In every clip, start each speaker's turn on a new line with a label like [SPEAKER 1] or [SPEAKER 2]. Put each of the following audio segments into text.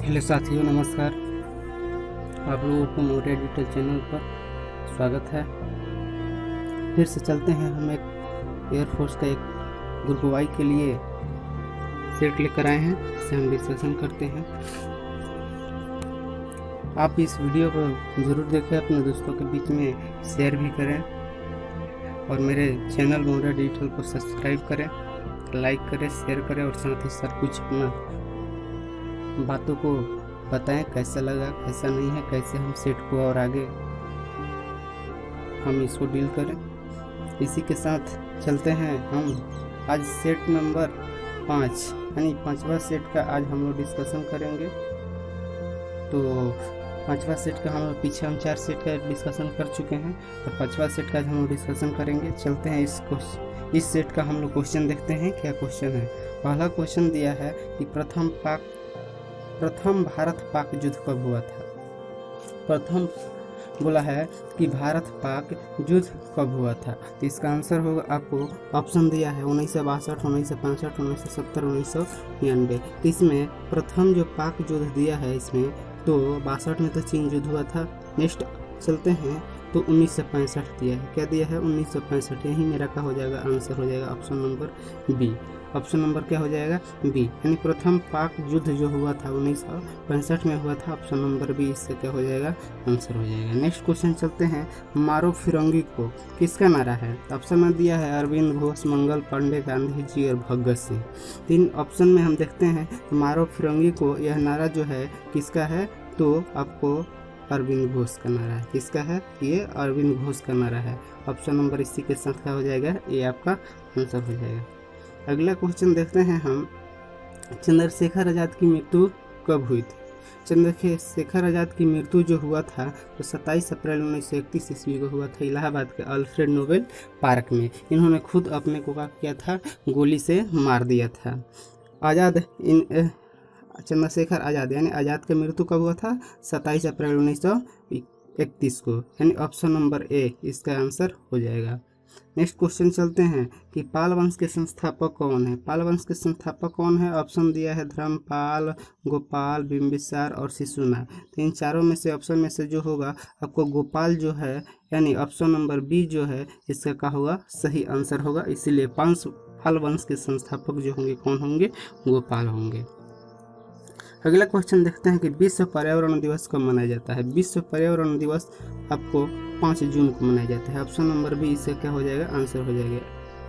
[SPEAKER 1] Hello साथियों, नमस्कार। आप लोगों को मौर्य डिजिटल चैनल पर स्वागत है। फिर से चलते हैं। हम एक एयरफोर्स का एक ग्रुप वाई के लिए सेट लेकर आए हैं, जिसे हम डिस्कशन करते हैं। आप इस वीडियो को ज़रूर देखें, अपने दोस्तों के बीच में शेयर भी करें और मेरे चैनल मौर्य डिजिटल को सब्सक्राइब करें, लाइक करें, शेयर करें और साथ ही साथ कुछ अपना बातों को बताएं, कैसा लगा, कैसा नहीं है, कैसे हम सेट को और आगे हम इसको डील करें। इसी के साथ चलते हैं हम आज सेट नंबर 5 यानी 5वां सेट का आज हम लोग डिस्कशन करेंगे। तो 5वां सेट का हम पीछे 4 सेट का डिस्कशन कर चुके हैं और 5वां सेट का आज हम लोग डिस्कशन करेंगे। चलते हैं इस सेट का हम लोग क्वेश्चन देखते हैं। क्या क्वेश्चन है? पहला क्वेश्चन दिया है कि प्रथम भारत पाक युद्ध कब हुआ था। प्रथम बोला है कि भारत पाक युद्ध कब हुआ था। तो इसका आंसर होगा, आपको ऑप्शन दिया है 1962, 1965, 1970, 1999। इसमें प्रथम जो पाक युद्ध दिया है इसमें तो 62 में तो चीन युद्ध हुआ था। नेक्स्ट चलते हैं तो 1965 दिया है। क्या दिया है? 1965। यही मेरा का हो जाएगा, आंसर हो जाएगा option number B. Option number क्या हो जाएगा? बी, यानी प्रथम पाक युद्ध जो हुआ था 1965 में हुआ था। ऑप्शन नंबर बी इससे क्या हो जाएगा? आंसर हो जाएगा। नेक्स्ट क्वेश्चन चलते हैं। मारो फिरंगी को किसका नारा है? ऑप्शन में दिया है अरविंद घोष, मंगल पांडे, गांधी जी और भगत सिंह। 3 ऑप्शन में हम देखते हैं मारो फिरंगी को, यह नारा जो है किसका है? तो आपको अरविंद घोष का नारा है। किसका है? ये अरविंद घोष का नारा है। ऑप्शन नंबर इसी के साथ क्या हो जाएगा? ये आपका आंसर हो जाएगा। अगला क्वेश्चन देखते हैं हम। चंद्रशेखर आज़ाद की मृत्यु कब हुई थी? चंद्रशेखर आज़ाद की मृत्यु जो हुआ था तो 27 अप्रैल 1931 ईस्वी को हुआ था, इलाहाबाद के अल्फ्रेड नोबेल पार्क में। इन्होंने खुद अपने को क्या किया था? गोली से मार दिया था। चंद्रशेखर आज़ाद यानी आज़ाद की मृत्यु कब हुआ था? 27 अप्रैल 1931 को, यानी ऑप्शन नंबर ए इसका आंसर हो जाएगा। नेक्स्ट क्वेश्चन चलते हैं कि पाल वंश के संस्थापक कौन है? पाल वंश के संस्थापक कौन है? ऑप्शन दिया है धर्मपाल, गोपाल, बिंबिसार और शिशुनाग। तो इन चारों में से ऑप्शन में से जो होगा आपको गोपाल जो है, यानी ऑप्शन नंबर बी जो है इसका क्या होगा? सही आंसर होगा। इसीलिए पाल वंश के संस्थापक जो होंगे कौन होंगे? गोपाल होंगे। अगला क्वेश्चन देखते हैं कि विश्व पर्यावरण दिवस कब मनाया जाता है? विश्व पर्यावरण दिवस आपको 5 जून को मनाया जाता है। ऑप्शन नंबर बी इससे क्या हो जाएगा? आंसर हो जाएगा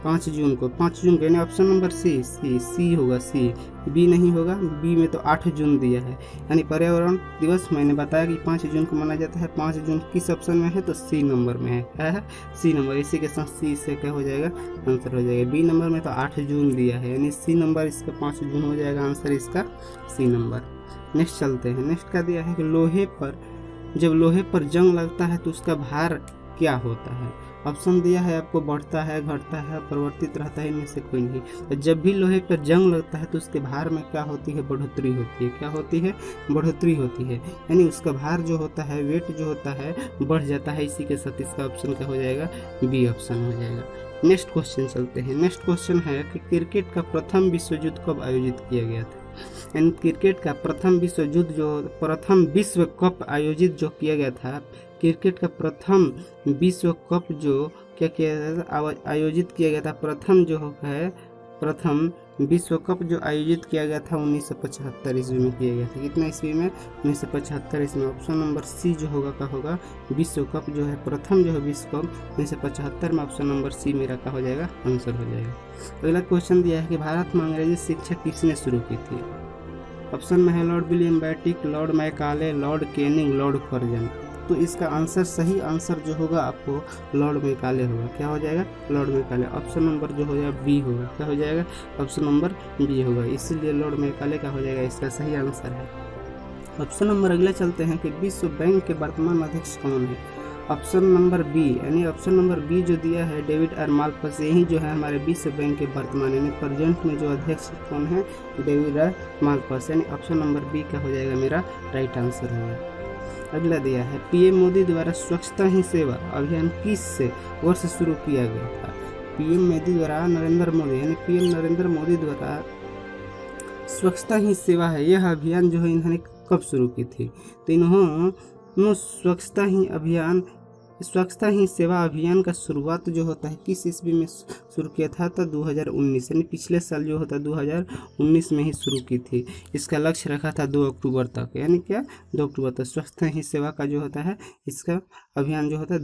[SPEAKER 1] 5 जून को। 5 जून को यानी ऑप्शन नंबर सी होगा। सी, बी नहीं होगा। बी में तो 8 जून दिया है, यानी पर्यावरण दिवस मैंने बताया कि 5 जून को मनाया जाता है। 5 जून किस ऑप्शन में है? तो सी नंबर में है। क्या है? C number. इसी के साथ सी से क्या हो जाएगा? आंसर हो जाएगा। बी नंबर में तो 8 जून दिया है, यानी सी नंबर इसका 5 जून हो जाएगा। आंसर इसका सी नंबर। नेक्स्ट चलते हैं। नेक्स्ट क्या दिया है कि जब लोहे पर जंग लगता है तो उसका भार क्या होता है? ऑप्शन दिया है आपको बढ़ता है, घटता है, परिवर्तित रहता है, इनमें से कोई नहीं। तो जब भी लोहे पर जंग लगता है तो उसके भार में क्या होती है? बढ़ोतरी होती है। क्या होती है? बढ़ोतरी होती है, यानी उसका भार जो होता है, वेट जो होता है, बढ़ जाता है। इसी के साथ इसका ऑप्शन क्या हो जाएगा? बी ऑप्शन हो जाएगा। नेक्स्ट क्वेश्चन चलते हैं। नेक्स्ट क्वेश्चन है कि क्रिकेट का प्रथम विश्व युद्ध कब आयोजित किया गया था? एंड क्रिकेट का प्रथम विश्व कप आयोजित जो किया गया था, क्रिकेट का प्रथम विश्व कप जो क्या किया गया था? आयोजित किया गया था। प्रथम विश्व कप जो आयोजित किया गया था 1975 ईस्वी में किया गया था। कितना ईस्वी में? 1975 ईस्वी में। ऑप्शन नंबर सी जो होगा क्या होगा? विश्व कप जो है प्रथम जो है विश्व कप 1975 में। ऑप्शन नंबर सी मेरा क्या हो जाएगा? आंसर हो जाएगा। अगला क्वेश्चन दिया है कि भारत में अंग्रेजी शिक्षा किसने शुरू की थी? ऑप्शन में है Lord William Bentinck, Lord Macaulay, Lord Canning, Lord Curzon. तो इसका आंसर, सही आंसर जो होगा आपको लॉर्ड मैकाले होगा। क्या हो जाएगा? Lord Macaulay. ऑप्शन नंबर जो हो जाएगा बी होगा। क्या हो जाएगा? ऑप्शन नंबर बी होगा। इसीलिए लॉर्ड मैकाले का हो जाएगा इसका सही आंसर है। ऑप्शन नंबर अगले चलते हैं कि विश्व बैंक के वर्तमान अध्यक्ष कौन है? ऑप्शन नंबर बी, यानी ऑप्शन नंबर बी जो दिया है डेविड आर माल्पस, यही जो है हमारे विश्व बैंक के वर्तमान यानी प्रेजेंट में जो अध्यक्ष कौन है? डेविड आर माल्पस, यानी ऑप्शन नंबर बी का हो जाएगा मेरा राइट आंसर होगा। अगला दिया है पीएम मोदी द्वारा स्वच्छता ही सेवा अभियान किस वर्ष शुरू किया गया था? पीएम मोदी द्वारा नरेंद्र मोदी यानी पीएम नरेंद्र मोदी द्वारा स्वच्छता ही सेवा है यह अभियान जो है इन्होंने कब शुरू की थी? तो इन्होंने स्वच्छता ही सेवा अभियान का शुरुआत जो होता है किस ईस्वी में शुरू किया था? तो 2019 यानी पिछले साल जो होता है 2019 में ही शुरू की थी। इसका लक्ष्य रखा था 2 अक्टूबर तक, यानी क्या 2 अक्टूबर तक स्वच्छता ही सेवा का जो होता है इसका अभियान जो होता है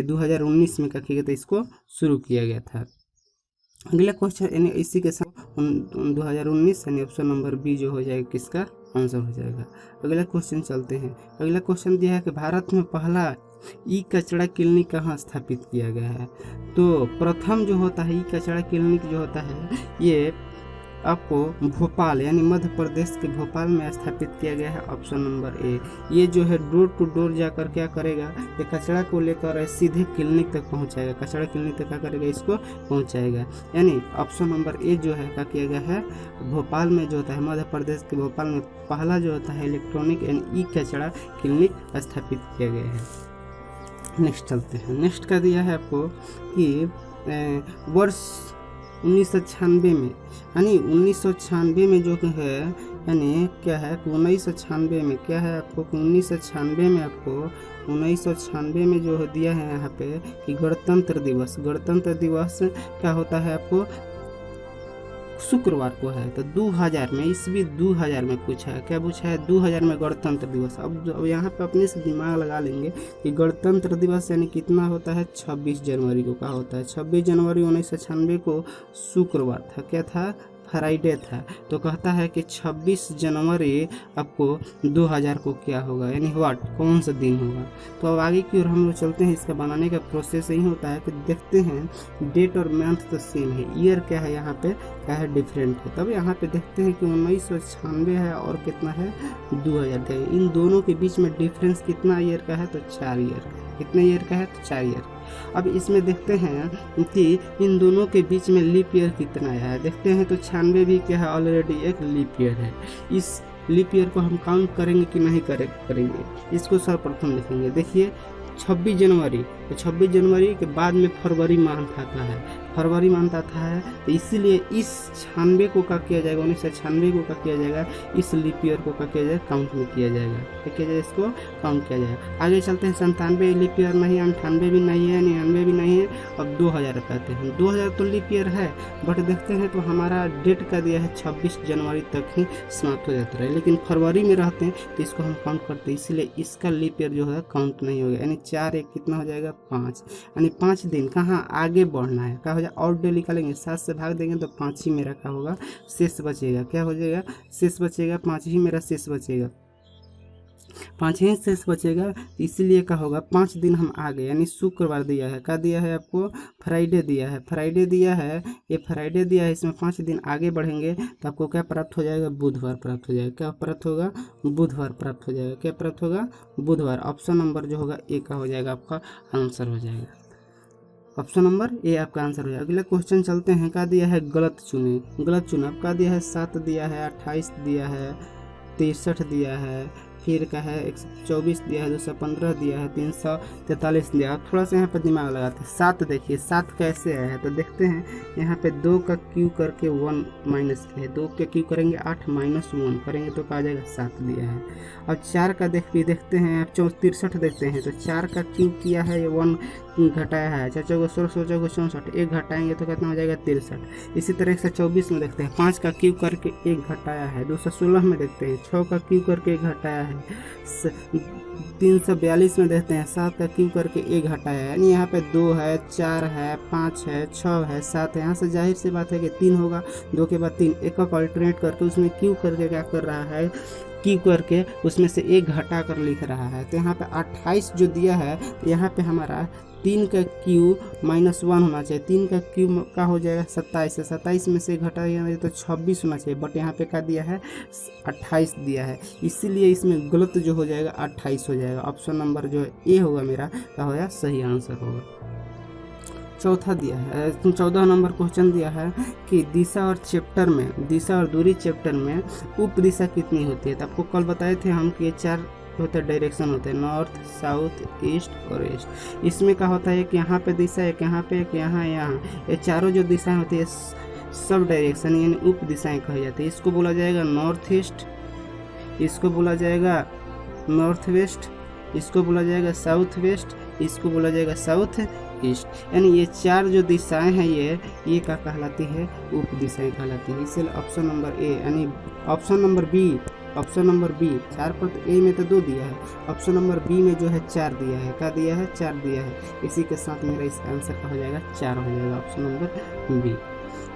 [SPEAKER 1] 2019 में क्या किया गया था, इसको शुरू किया गया था। अगला क्वेश्चन यानी इसी के साथ 2019 यानी ऑप्शन नंबर बी जो हो जाएगा किसका आंसर हो जाएगा। अगला क्वेश्चन चलते हैं। अगला क्वेश्चन दिया है कि भारत में पहला ई कचरा क्लिनिक कहाँ स्थापित किया गया है? तो प्रथम जो होता है ई कचरा क्लिनिक जो होता है ये आपको भोपाल यानी मध्य प्रदेश के भोपाल में स्थापित किया गया है, ऑप्शन नंबर ए। ये जो है डोर टू डोर जाकर क्या करेगा, ये कचरा को लेकर सीधे क्लिनिक तक पहुंचाएगा, कचरा क्लिनिक तक क्या करेगा, इसको पहुंचाएगा। यानी ऑप्शन नंबर ए जो है क्या किया गया है, भोपाल में जो होता है मध्य प्रदेश के भोपाल में पहला जो होता है इलेक्ट्रॉनिक यानी ई कचरा क्लिनिक स्थापित किया गया है। नेक्स्ट चलते हैं। नेक्स्ट का दिया है आपको कि वर्ष 1996 में यानी 1996 में जो है यानी क्या है 1996 में क्या है आपको 1996 में आपको 1996 में जो दिया है यहाँ पे कि गणतंत्र दिवस क्या होता है आपको शुक्रवार को है। तो 2000 में ईस्वी 2000 में पूछा है, क्या पूछा है 2000 में गणतंत्र दिवस। अब यहाँ पे अपने से दिमाग लगा लेंगे कि गणतंत्र दिवस यानी कितना होता है 26 जनवरी को। क्या होता है 26 जनवरी 1996 को शुक्रवार था, क्या था फ्राइडे था। तो कहता है कि 26 जनवरी आपको 2000 को क्या होगा यानी व्हाट कौन सा दिन होगा। तो अब आगे की ओर हम लोग चलते हैं। इसका बनाने का प्रोसेस यही होता है कि देखते हैं डेट और मंथ तो सेम है, ईयर क्या है यहाँ पे क्या है डिफरेंट है। तब यहाँ पे देखते हैं कि 1996 है और कितना है 2000 है। इन दोनों के बीच में डिफरेंस कितना ईयर का है तो 4 ईयर। कितने ईयर का है तो 4 ईयर। अब इसमें देखते हैं कि इन दोनों के बीच में लीप ईयर कितना है। देखते हैं तो 96 भी क्या है ऑलरेडी एक लीप ईयर है। इस लीप ईयर को हम काउंट करेंगे कि नहीं करेंगे, इसको सर्वप्रथम लिखेंगे। देखिए 26 जनवरी तो 26 जनवरी के बाद में फरवरी मंथ आता है, फरवरी मंथ आता है। तो इसीलिए इस 96 को क्या किया जाएगा 1996 को क्या किया जाएगा इस लीप ईयर को क्या किया जाएगा काउंट में किया जाएगा, क्या किया जाएगा इसको काउंट किया जाएगा। आगे चलते हैं 97 लीप ईयर नहीं है, 98 भी नहीं है, 99 भी नहीं है। अब 2000 कहते हैं 2000 तो लीप ईयर है बट देखते हैं तो हमारा डेट का दिया है 26 जनवरी तक ही समाप्त हो जाता है, लेकिन फरवरी में रहते हैं तो इसको हम काउंट करते हैं, इसीलिए इसका लीप ईयर जो है काउंट नहीं होगा। यानी 4 एक कितना हो जाएगा 5, यानी 5 दिन कहाँ आगे बढ़ना है। क्या हो जाए और डे निकालेंगे 7 से भाग देंगे तो 5 ही मेरा क्या होगा शेष बचेगा। क्या हो जाएगा शेष बचेगा 5 ही मेरा शेष बचेगा, 5 ही शेष बचेगा। इसीलिए क्या होगा 5 दिन हम आगे यानी शुक्रवार दिया है, क्या दिया है आपको फ्राइडे दिया है, फ्राइडे दिया है, ये फ्राइडे दिया है, इसमें 5 दिन आगे बढ़ेंगे तो आपको क्या प्राप्त हो जाएगा बुधवार प्राप्त हो जाएगा। क्या प्राप्त होगा बुधवार प्राप्त हो जाएगा। क्या प्राप्त होगा बुधवार। ऑप्शन नंबर जो होगा ए का हो जाएगा आपका आंसर हो जाएगा। ऑप्शन नंबर ए आपका आंसर हो जाएगा। अगला क्वेश्चन चलते हैं। क्या दिया है गलत चुने। अब क्या दिया है 7 दिया है, 28 दिया है, 63 दिया है, फिर का है 124 दिया है, 215 दिया है, 343 दिया है। थोड़ा सा यहाँ पर दिमाग लगाते हैं। 7 देखिए 7 कैसे आया है तो देखते हैं यहाँ पे 2 का क्यू करके 1 माइनस है, 2 का क्यू करेंगे 8 माइनस 1 करेंगे तो क्या आ जाएगा 7 दिया है। अब 4 का देखते हैं 63 देखते हैं तो 4 का क्यू किया है 1 घटाया है, 4 चौको 16 16 चौको 64 1 घटाएंगे तो कितना हो जाएगा 63। इसी तरह 124 में देखते हैं 5 का क्यू करके 1 घटाया है, 216 में देखते हैं 6 का क्यू करके 1 घटाया है, 342 में देखते हैं 7 का क्यू करके 1 घटाया है। यानी यहाँ पे 2 है, 4 है, 5 है, 6 है, 7 है। यहाँ से जाहिर सी बात है कि 3 होगा, 2 के बाद 3, एक का अल्टरनेट करके उसमें क्यू करके क्या कर रहा है क्यू करके उसमें से 1 घटा कर लिख रहा है। तो यहाँ पे 28 जो दिया है तो यहाँ पे हमारा 3 का क्यू -1 होना चाहिए, 3 का क्यू का हो जाएगा 27 है, 27 में से घटाया तो 26 होना चाहिए, बट यहाँ पे क्या दिया है 28 दिया है, इसीलिए इसमें गलत जो हो जाएगा 28 हो जाएगा। ऑप्शन नंबर जो ए होगा मेरा क्या होगा सही आंसर होगा। चौथा दिया है 14 नंबर क्वेश्चन दिया है कि दिशा और दूरी चैप्टर में उप दिशा कितनी होती है। तो आपको कल बताए थे हम कि 4 होता है डायरेक्शन होते हैं, नॉर्थ साउथ ईस्ट और वेस्ट। इसमें क्या होता है कि यहाँ पे दिशा एक यहाँ पे एक यहाँ, ये चारों जो दिशाएं होती है सब डायरेक्शन यानी उप दिशाएं कही जाती है। इसको बोला जाएगा नॉर्थ ईस्ट, इसको बोला जाएगा नॉर्थ वेस्ट, इसको बोला जाएगा साउथ वेस्ट, इसको बोला जाएगा साउथ ईस्ट। यानी ये चार जो दिशाएं हैं ये क्या कहलाती है, उप दिशाएं कहलाती है। इसलिए ऑप्शन नंबर ए यानी ऑप्शन नंबर बी 4 पर ए में तो 2 दिया है, ऑप्शन नंबर बी में जो है 4 दिया है। क्या दिया है, 4 दिया है। इसी के साथ मेरा इस आंसर का हो जाएगा 4 हो जाएगा option number B.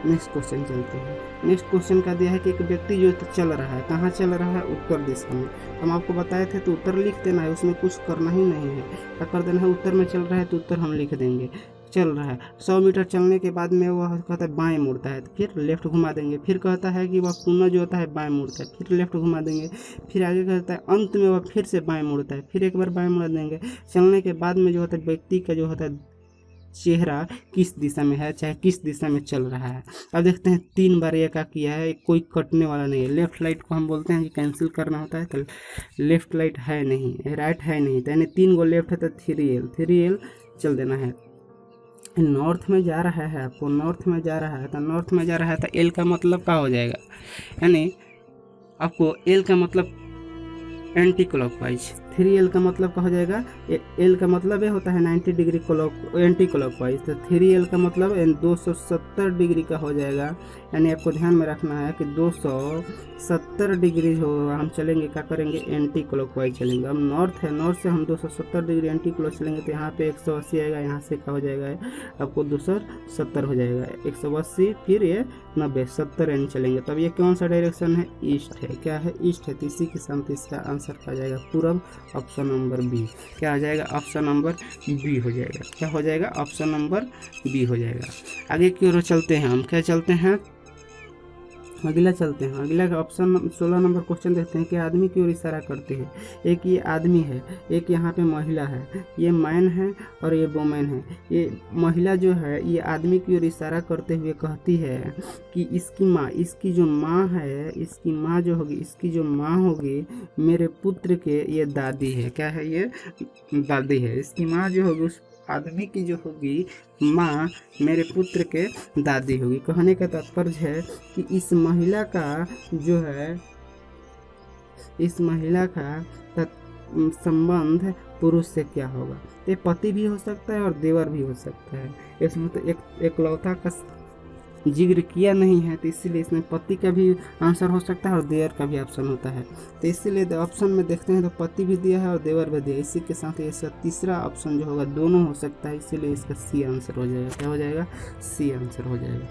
[SPEAKER 1] Next question चलते हैं। नेक्स्ट क्वेश्चन का दिया है कि एक व्यक्ति जो चल रहा है, कहाँ चल रहा है, उत्तर दिशा में। हम आपको बताए थे तो उत्तर लिख देना है, उसमें कुछ करना ही नहीं है। क्या कर देना है, उत्तर में चल रहा है तो उत्तर हम लिख देंगे। चल रहा है 100 मीटर चलने के बाद में वह कहता है बाएं मुड़ता है, तो फिर लेफ्ट घुमा देंगे। फिर कहता है कि वह पुनः जो होता है बाएं मुड़ता है, फिर लेफ्ट घुमा देंगे। फिर आगे कहता है अंत में वह फिर से बाएं मुड़ता है, फिर एक बार बाएं मुड़ा देंगे। चलने के बाद में जो होता है व्यक्ति का जो होता है चेहरा किस दिशा में है, चाहे किस दिशा में चल रहा है। अब देखते हैं 3 बार ये क्या किया है, कोई कटने वाला नहीं है। लेफ्ट राइट को हम बोलते हैं कि कैंसिल करना होता है, तो लेफ्ट राइट है नहीं, राइट है नहीं, तो यानी 3 गो लेफ्ट है तो 3L चल देना है। नॉर्थ में जा रहा है, आपको नॉर्थ में जा रहा है, तो नॉर्थ में जा रहा है तो एल का मतलब क्या हो जाएगा, यानी आपको एल का मतलब एंटी क्लॉकवाइज। 3L का मतलब क्या हो जाएगा, एल का मतलब ये होता है 90 डिग्री एंटी क्लॉकवाइज, तो 3L का मतलब 270 डिग्री का हो जाएगा। यानी आपको ध्यान में रखना है कि 270 डिग्री जो हम चलेंगे, क्या करेंगे, एंटी क्लॉकवाइज चलेंगे। अब नॉर्थ है, नॉर्थ से हम 270 डिग्री एंटी क्लॉक चलेंगे, तो यहाँ पे 180 आएगा, यहाँ से क्या हो जाएगा आपको 270 हो जाएगा। 180 फिर ये 90 70 एंड चलेंगे। तब ये कौन सा डायरेक्शन है, ईस्ट है। क्या है, ईस्ट है। तो इसी के साथ इसका आंसर आ जाएगा पूरब, ऑप्शन नंबर बी। क्या आ जाएगा, ऑप्शन नंबर बी हो जाएगा। क्या हो जाएगा, ऑप्शन नंबर बी हो जाएगा। आगे की ओर चलते हैं हम, क्या चलते हैं, अगला चलते हैं। अगला ऑप्शन 16 नंबर क्वेश्चन देखते हैं कि आदमी की ओर इशारा करते हैं। एक ये आदमी है, एक यहाँ पे महिला है, ये मैन है और ये वुमेन है। ये महिला जो है ये आदमी की ओर इशारा करते हुए कहती है कि इसकी माँ, इसकी जो माँ है, इसकी माँ जो होगी, इसकी जो माँ होगी मेरे पुत्र के ये दादी है। क्या है, ये दादी है। इसकी माँ जो होगी, उस आदमी की जो होगी माँ मेरे पुत्र के दादी होगी। कहने का तात्पर्य है कि इस महिला का जो है, इस महिला का संबंध पुरुष से क्या होगा। ये पति भी हो सकता है और देवर भी हो सकता है। इसमें तो एकलौता का जिक्र किया नहीं है, तो इसीलिए इसमें पति का भी आंसर हो सकता है और देवर का भी ऑप्शन होता है। तो इसीलिए ऑप्शन में देखते हैं तो पति भी दिया है और देवर भी दिया है। इसी के साथ इसका तीसरा ऑप्शन जो होगा दोनों हो सकता है, इसीलिए इसका सी आंसर हो जाएगा। क्या हो जाएगा, सी आंसर हो जाएगा।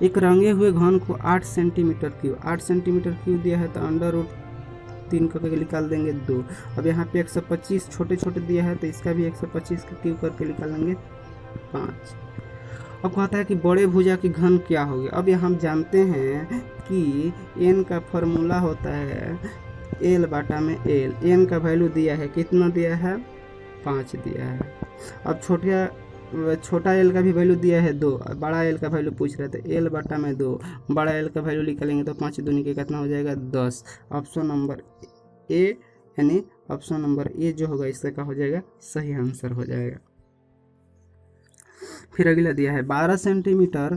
[SPEAKER 1] एक रंगे हुए घन को 8 सेंटीमीटर क्यूब दिया है, तो √3 करके निकाल देंगे 2। अब यहाँ पे 125 छोटे छोटे दिया है, तो इसका भी 125 का क्यूब करके निकाल लेंगे 5। अब कहता है कि बड़े भुजा की घन क्या होगी। अब यहाँ हम जानते हैं कि n का फॉर्मूला होता है L/L। n का वैल्यू दिया है, कितना दिया है, 5 दिया है। अब छोटा l का भी वैल्यू दिया है 2, बड़ा l का वैल्यू पूछ रहे थे, L/2। बड़ा l का वैल्यू निकालेंगे तो 5 दूनी के कितना हो जाएगा, 10। ऑप्शन नंबर ए यानी ऑप्शन नंबर ए जो होगा इसका क्या हो जाएगा, सही आंसर हो जाएगा। फिर अगला दिया है 12 सेंटीमीटर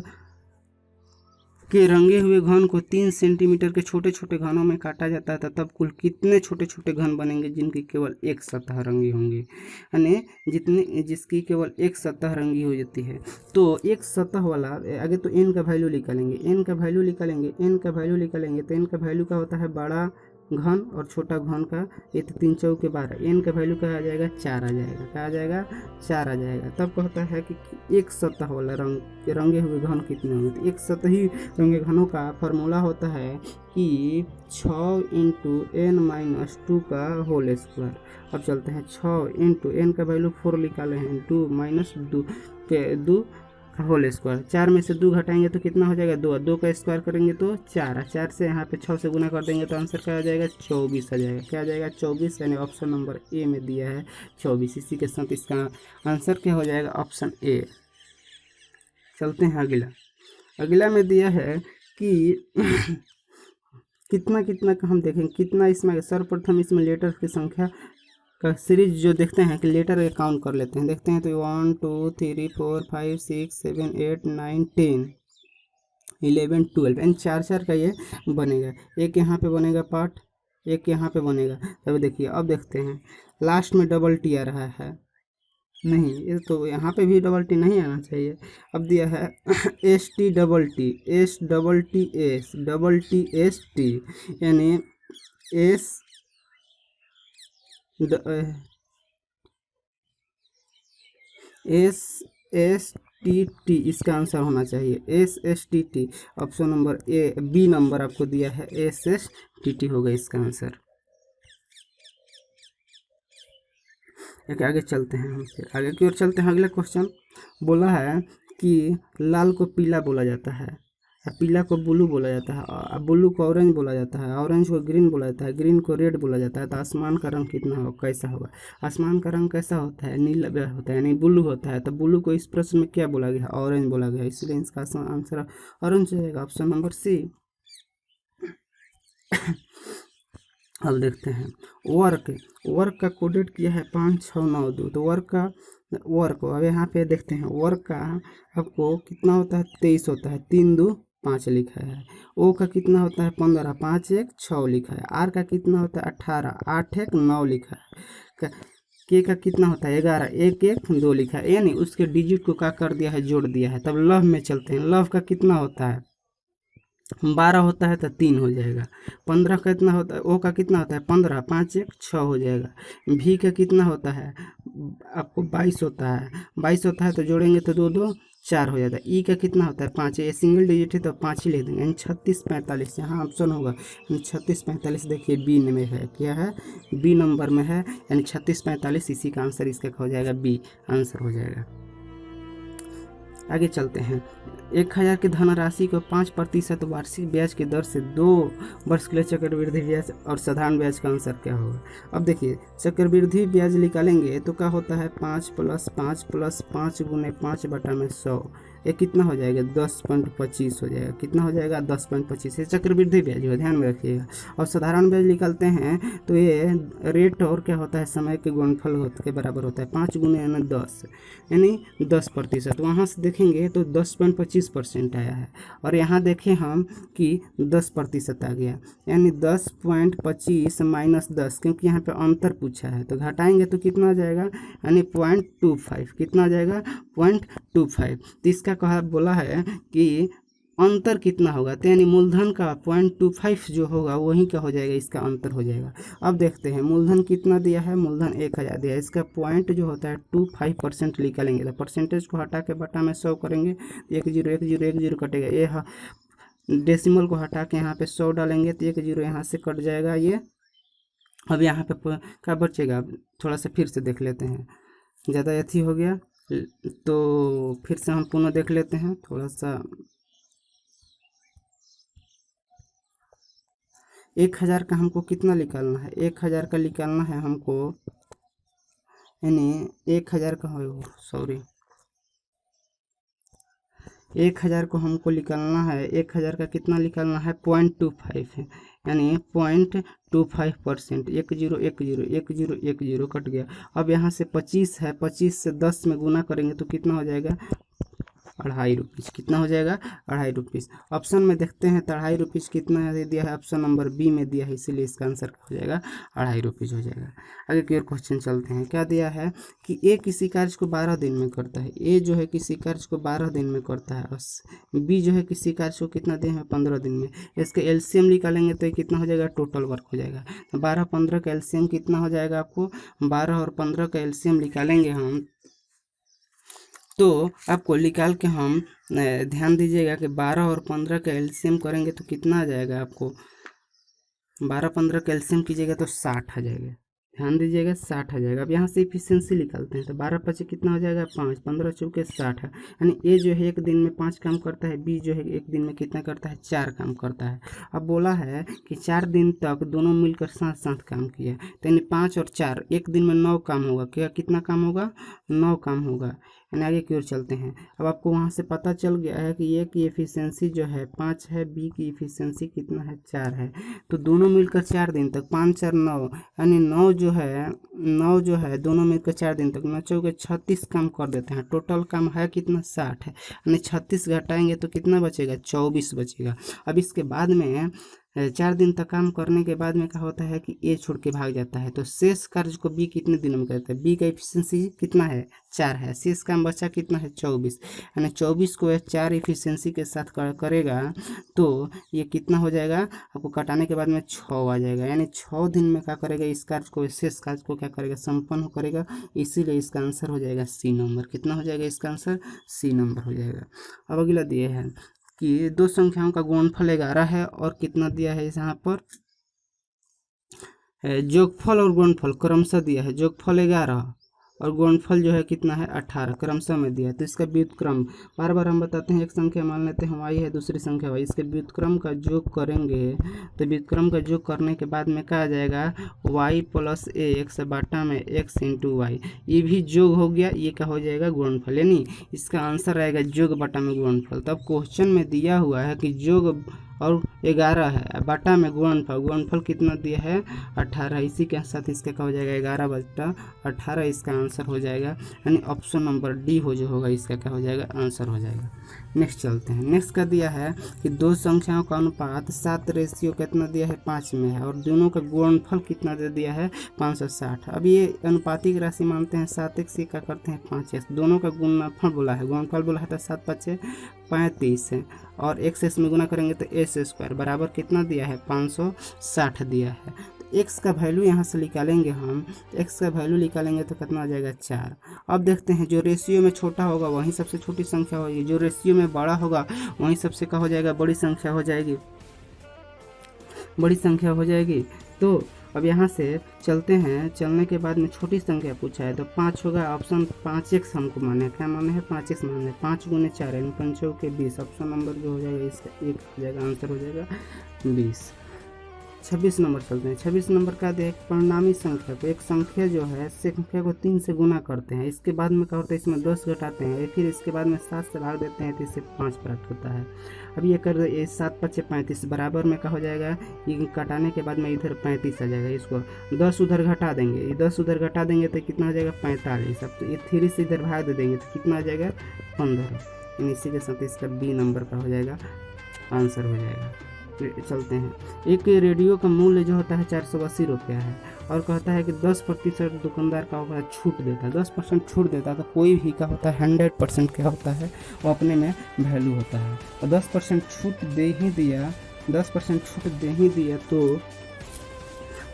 [SPEAKER 1] के रंगे हुए घन को 3 सेंटीमीटर के छोटे छोटे घनों में काटा जाता है, तब कुल कितने छोटे छोटे घन बनेंगे जिनकी केवल एक सतह रंगी होंगी, यानी जिसकी केवल एक सतह रंगी हो जाती है। तो एक सतह वाला आगे तो n का वैल्यू निकालेंगे, n का वैल्यू निकालेंगे तो n का वैल्यू का होता है बड़ा घन और छोटा घन का, ये तो 3 चौके 12, n का वैल्यू क्या आ जाएगा, 4 आ जाएगा। क्या आ जाएगा, 4 आ जाएगा। तब कहता है कि एक सतह वाला रंगे हुए घन कितने होंगे। तो एक सतही रंगे घनों का फॉर्मूला होता है कि 6 × n-2 का होल स्क्वायर। अब चलते हैं 6 × n का वैल्यू 4 निकाले हैं, 2 का होल स्क्वायर। 4 में से 2 घटाएंगे तो कितना हो जाएगा, 2 का स्क्वायर करेंगे तो 4 से यहाँ पे 6 से गुना कर देंगे तो आंसर क्या आ जाएगा, 24 आ जाएगा। क्या आ जाएगा, 24, यानी ऑप्शन नंबर ए में दिया है 24। इसी के साथ इसका आंसर क्या हो जाएगा, ऑप्शन ए। चलते हैं अगला में दिया है कि कितना का हम देखेंगे, कितना इसमें सर्वप्रथम इसमें लेटर की संख्या का सीरीज जो देखते हैं कि लेटर काउंट कर लेते हैं। देखते हैं तो 1 2 3 4 5 6 7 8 9 10 11 12 यानी 4 का ये बनेगा। एक यहाँ पे बनेगा पार्ट, एक यहाँ पे बनेगा। तब देखिए अब देखते हैं लास्ट में डबल टी आ रहा है, नहीं ये तो यहाँ पे भी डबल टी नहीं आना चाहिए। अब दिया है S T double T, S double T S T, यानी S S S T T इसका आंसर होना चाहिए, S S T T. Option number A B number आपको दिया है, एस एस टी टी होगा इसका आंसर। एक आगे चलते हैं, हम फिर आगे की ओर चलते हैं। अगला क्वेश्चन बोला है कि लाल को पीला बोला जाता है, पीला को ब्लू बोला जाता है, ब्लू को ऑरेंज बोला जाता है, ऑरेंज को ग्रीन बोला जाता है, ग्रीन को रेड बोला जाता है। तो आसमान का रंग कितना हो कैसा होगा? आसमान का रंग कैसा होता है? नीला होता है, यानी ब्लू होता है। तो ब्लू को इस प्रश्न में क्या बोला गया? ऑरेंज बोला गया, इसलिए इसका आंसर ऑरेंज रहेगा, ऑप्शन नंबर सी। अब देखते हैं वर्क का कोडेड किया है 5692। तो वर्क अब यहाँ पे देखते हैं वर्क का आपको कितना होता है? 23 होता है, 3 2 5 लिखा है। ओ का कितना होता है? 15, 5 1 6 लिखा है। आर का कितना होता है? 18, 8 1 9 लिखा है। के का कितना होता है? 11, 1 1 2 लिखा है, यानी उसके डिजिट को क्या कर दिया है? जोड़ दिया है। तब लव में चलते हैं, लव का कितना होता है? 12 होता है तो 3 हो जाएगा। 15 का कितना होता है? ओ का कितना होता है? 15, 5 1 6 हो जाएगा। भी का कितना होता है? आपको 22 होता है, 22 होता है तो जोड़ेंगे तो 2 2 4 हो जाता है। ई का कितना होता है? 5, ये सिंगल डिजिट है तो 5 ही लिख देंगे, यानी 36 45 यहाँ ऑप्शन होगा। 36 45 देखिए बी में है, क्या है? बी नंबर में है, यानी 36 45 इसी का आंसर इसका हो जाएगा, बी आंसर हो जाएगा। आगे चलते हैं। 1000 की धनराशि को 5% वार्षिक ब्याज की दर से 2 वर्ष के लिए चक्रवृद्धि ब्याज और साधारण ब्याज का आंसर क्या होगा? अब देखिए चक्रवृद्धि ब्याज निकालेंगे तो क्या होता है? 5 + 5 + 5 × 5/100, ये कितना हो जाएगा? 10.25 हो जाएगा। कितना हो जाएगा? 10.25। ये चक्रवृद्धि ब्याज हो, ध्यान में रखिएगा। और साधारण ब्याज निकालते हैं तो ये रेट और क्या होता है? समय के गुणनफल के बराबर होता है। 5 × 10 यानी 10%। वहाँ से देखेंगे तो 10.25% आया है, और यहाँ देखें हम कि 10% आ गया, यानी 10.25 - 10, क्योंकि यहाँ पे अंतर पूछा है तो घटाएंगे तो कितना आ जाएगा? यानी 0.25। कितना आ जाएगा? 0.25। तो इसका कहा बोला है कि अंतर कितना होगा? तो यानी मूलधन का 0.25 जो होगा वही क्या हो जाएगा? इसका अंतर हो जाएगा। अब देखते हैं मूलधन कितना दिया है? मूलधन 1000 दिया है, इसका पॉइंट जो होता है 25% निकालेंगे तो परसेंटेज को हटा के बटा में 100 करेंगे, 1 0 1 0 1 0 कटेगा। ये डेसिमल को हटा के यहाँ पे 100 डालेंगे तो 1 0 यहाँ से कट जाएगा। ये अब यहाँ पे क्या बचेगा? थोड़ा सा फिर से देख लेते हैं, ज़्यादा अथी हो गया तो फिर से हम पुनः देख लेते हैं थोड़ा सा। 1000 का हमको कितना निकालना है? 1000 का निकालना है हमको, यानी 1000 का हो, सॉरी 1000 को हमको निकालना है। 1000 का कितना निकालना है? 0.25 है, यानी 0.25%। 1 0 1 0 1 0 1 0 कट गया। अब यहाँ से 25 है, 25 से 10 में गुना करेंगे तो कितना हो जाएगा? 2.5 रुपीज़। कितना हो जाएगा? 2.5 रुपीज़। ऑप्शन में देखते हैं तो 2.5 रुपीज़ कितना दिया है? ऑप्शन नंबर बी में दिया है, इसीलिए इसका आंसर हो जाएगा 2.5 रुपीज़ हो जाएगा। आगे की ओर क्वेश्चन चलते हैं। क्या दिया है कि ए किसी कार्य को 12 दिन में करता है। ए जो है किसी कार्य को 12 दिन में करता है, और बी जो है किसी कार्य को कितना दिन में? 15 दिन में। इसके एलसीएम निकालेंगे तो ये कितना हो जाएगा? टोटल वर्क हो जाएगा। 12 15 का एलसीएम कितना हो जाएगा आपको? 12 और 15 का एलसीएम निकालेंगे हम तो आपको निकाल के हम ध्यान दीजिएगा कि 12 और 15 का एलसीएम करेंगे तो कितना आ जाएगा आपको? 12 15 का एलसीएम कीजिएगा तो 60 आ जाएगा। ध्यान दीजिएगा 60 आ जाएगा। अब यहाँ से इफिशियंसी निकालते हैं तो 12 5 कितना हो जाएगा? 5, 15 चौके 60 है, यानी ए जो है एक दिन में 5 काम करता है, बी जो है एक दिन में कितना करता है? 4 काम करता है। अब बोला है कि 4 दिन तक दोनों मिलकर साथ साथ काम किया, तो यानी 5 और 4 एक दिन में 9 काम होगा। क्या कितना काम होगा? 9 काम होगा। यानी आगे की ओर चलते हैं। अब आपको वहाँ से पता चल गया है कि ए की एफिशिएंसी जो है 5 है, बी की एफिशिएंसी कितना है? 4 है। तो दोनों मिलकर 4 दिन तक 5 4 9, यानी 9 9 जो है दोनों मिलकर 4 दिन तक 9 चौके 36 काम कर देते हैं। टोटल काम है कितना 60 है, यानी 36 घटाएंगे तो कितना बचेगा 24 बचेगा। अब इसके बाद में 4 दिन तक काम करने के बाद में क्या होता है कि ए छोड़ के भाग जाता है, तो शेष कार्य को बी कितने दिनों में करता है, बी का एफिशिएंसी कितना है 4 है, शेष काम बचा कितना है 24, यानी 24 को 4 एफिशिएंसी के साथ करेगा तो ये कितना हो जाएगा, आपको कटाने के बाद में 6 आ जाएगा, यानी 6 दिन में क्या करेगा इस कार्य को, शेष कार्य को क्या करेगा संपन्न करेगा। इसीलिए इसका आंसर हो जाएगा सी नंबर। कितना हो जाएगा इसका आंसर, सी नंबर हो जाएगा। अब अगला दिए है कि दो संख्याओं का गुणनफल 11 है और कितना दिया है यहाँ पर जोगफल और गुणनफल क्रमशः दिया है। जोगफल 11 और गुणनफल जो है कितना है 18 क्रमशः में दिया है। तो इसका व्युत्क्रम बार बार हम बताते हैं, एक संख्या मान लेते हैं y है, दूसरी संख्या y, इसके व्युत्क्रम का योग करेंगे तो व्युत्क्रम का योग करने के बाद में क्या आ जाएगा y प्लस x बटा में x इंटू वाई, ये भी योग हो गया, ये क्या हो जाएगा गुणनफल, यानी इसका आंसर आएगा योग बटा में गुणनफल। तब क्वेश्चन में दिया हुआ है कि योग और 11 है बटा में गुणनफल, गुणनफल कितना दिया है 18, इसी के साथ इसका क्या हो जाएगा 11 बटा 18 इसका आंसर हो जाएगा, यानी ऑप्शन नंबर डी हो जो होगा इसका क्या हो जाएगा आंसर हो जाएगा। नेक्स्ट चलते हैं। नेक्स्ट का दिया है कि दो संख्याओं का अनुपात 7 रेशियो कितना दिया है 5 में है और दोनों का गुणनफल कितना दे दिया है 560। अब ये अनुपातिक राशि मानते हैं 7x क्या करते हैं 5x, दोनों का गुणनफल बोला है, गुणनफल बोला है तो 7 5 35 है और x में गुना करेंगे तो s स्क्वायर बराबर कितना दिया है 560 दिया है। तो x का वैल्यू यहाँ से निकालेंगे हम, x का वैल्यू निकालेंगे तो कितना आ जाएगा 4। अब देखते हैं जो रेशियो में छोटा होगा वही सबसे छोटी संख्या होगी, जो रेशियो में बड़ा होगा वही सबसे क्या हो जाएगा बड़ी संख्या हो जाएगी, बड़ी संख्या हो जाएगी। तो अब यहाँ से चलते हैं, चलने के बाद में छोटी संख्या पूछा है तो 5 होगा, ऑप्शन 5x हमको माने, क्या माने हैं 5x माने, 5 गुने 4 यानी 5 के 20, ऑप्शन नंबर जो हो जाएगा इसका 1 हो जाएगा, आंसर हो जाएगा 20। 26 नंबर चलते हैं। 26 नंबर का देख परिणामी संख्या को, एक संख्या जो है संख्या को 3 से गुना करते हैं, इसके बाद में क्या होता है इसमें 10 घटाते हैं, फिर इसके बाद में 7 से भाग देते हैं तो इससे 5 प्राप्त होता है। अब ये कर 7 5 35 बराबर में क्या हो जाएगा, ये कटाने के बाद में इधर 35 आ जाएगा, इसको 10 उधर घटा देंगे, ये 10 उधर घटा देंगे तो कितना आ जाएगा 45। अब तो ये 3 से इधर भाग दे देंगे तो कितना आ जाएगा 15। इसी के साथ इसका बी नंबर का हो जाएगा आंसर हो जाएगा। चलते हैं। एक रेडियो का मूल्य जो होता है 480 रुपया है और कहता है कि 10% दुकानदार का होगा छूट देता है, 10% छूट देता है, तो कोई भी का होता है 100% क्या होता है वो अपने में वैल्यू होता है। और 10% छूट दे ही दिया, 10% छूट दे ही दिया तो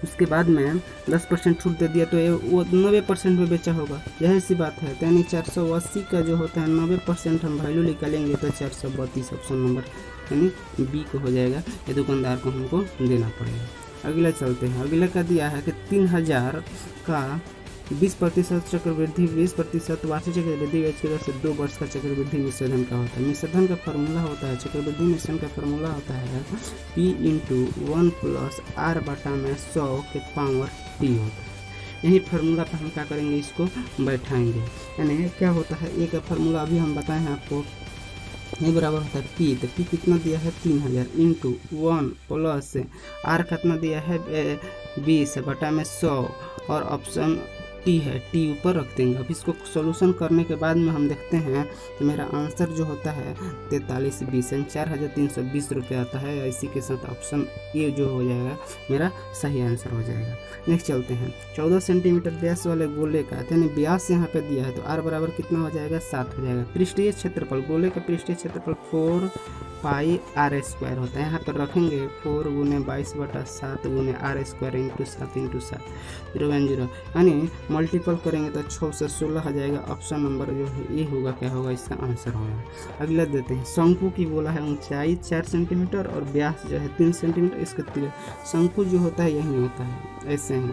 [SPEAKER 1] उसके बाद में 10% छूट दे दिया तो वो 90% में बेचा होगा, यही सी बात है। यानी 480 का जो होता है 90% हम वैल्यू निकालेंगे तो 432 ऑप्शन नंबर यानी बी को हो जाएगा, ये दुकानदार को हमको देना पड़ेगा। अगला चलते हैं। अगला का दिया है कि 3000 का 20% चक्रवृद्धि, 20% वार्षिक चक्रवृद्धि की वजह से 2 वर्ष का चक्रवृद्धि मिश्रधन का होता है। मिश्रधन का फार्मूला होता है, चक्रवृद्धि मिश्रण का फार्मूला होता है P × 1 + R बटा में 100 के पावर T होता है। यही फार्मूला पर हम क्या करेंगे इसको बैठाएंगे, यानी क्या होता है ए का फार्मूला अभी हम बताए हैं आपको, ये बराबर होता है P, तो P कितना दिया है 3000 × 1 + R कितना दिया है 20 बटा में 100 और ऑप्शन टी है, टी ऊपर रख देंगे। अब इसको सॉल्यूशन करने के बाद में हम देखते हैं तो मेरा आंसर जो होता है 4320 यानी 4320 रुपये आता है। इसी के साथ ऑप्शन ए जो हो जाएगा मेरा सही आंसर हो जाएगा। नेक्स्ट चलते हैं। 14 सेंटीमीटर व्यास वाले गोले का यानी व्यास यहाँ पे दिया है तो आर बराबर कितना हो जाएगा 7 हो जाएगा। पृष्ठीय क्षेत्रफल, गोले का पृष्ठीय क्षेत्रफल 4πr² होता है। यहाँ पर रखेंगे 4 × 22 बटा 7 × r² × 7 × 7 0 यानी मल्टीपल करेंगे तो 6 से 16 आ जाएगा। ऑप्शन नंबर जो है ये होगा, क्या होगा इसका आंसर होगा। अगला देते हैं। शंकु की बोला है ऊंचाई 4 सेंटीमीटर और व्यास जो है 3 सेंटीमीटर। इसका शंकु जो होता है यही होता है, ऐसे ही।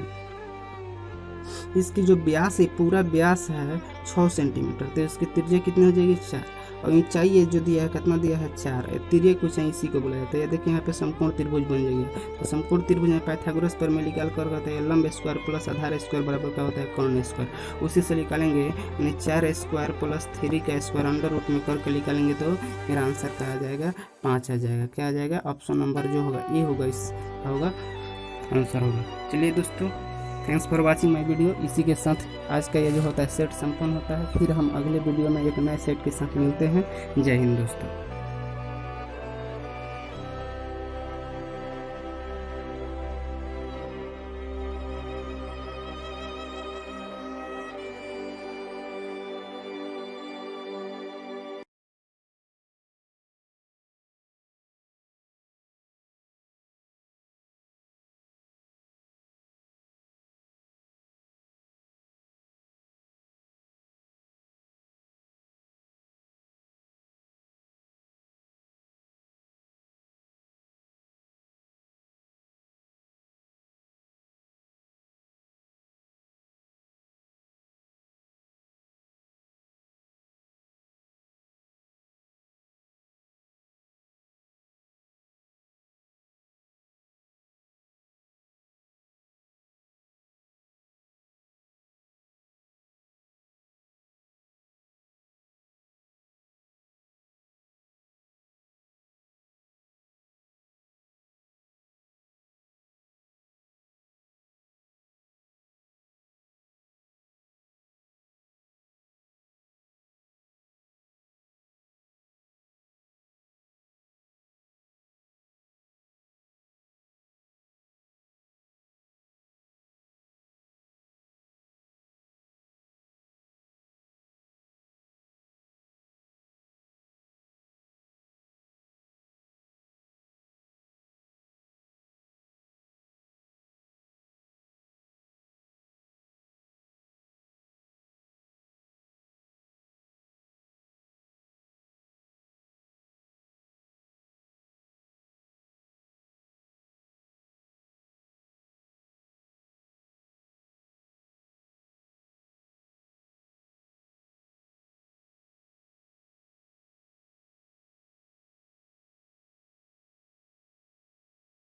[SPEAKER 1] इसकी जो व्यास है, पूरा व्यास है 6 सेंटीमीटर, तो इसकी त्रिज्या कितनी हो जाएगी 4 और ऊंचाई ये जो दिया है कितना दिया है 4। तिर्यक की ऊंचाई इसी को बोला जाता है। ये देखिए यहाँ पे समकोण त्रिभुज बन जाएगी। तो समकोण त्रिभुज में पाइथागोरस पर में निकाल कर कहते हैं लंब स्क्वायर प्लस आधार स्क्वायर बराबर क्या होता है कर्ण स्क्वायर। उसी से निकालेंगे यानी 4 स्क्वायर प्लस 3 का स्क्वायर अंडर रूट में करके निकालेंगे तो मेरा आंसर क्या आ जाएगा 5 आ जाएगा। क्या आ जाएगा ऑप्शन नंबर जो होगा ये होगा, इस होगा आंसर होगा। चलिए दोस्तों thanks for watching my video. इसी के साथ आज का ये जो होता है सेट संपन्न होता है। फिर हम अगले वीडियो में एक नए सेट के साथ मिलते हैं। जय हिंद दोस्तों।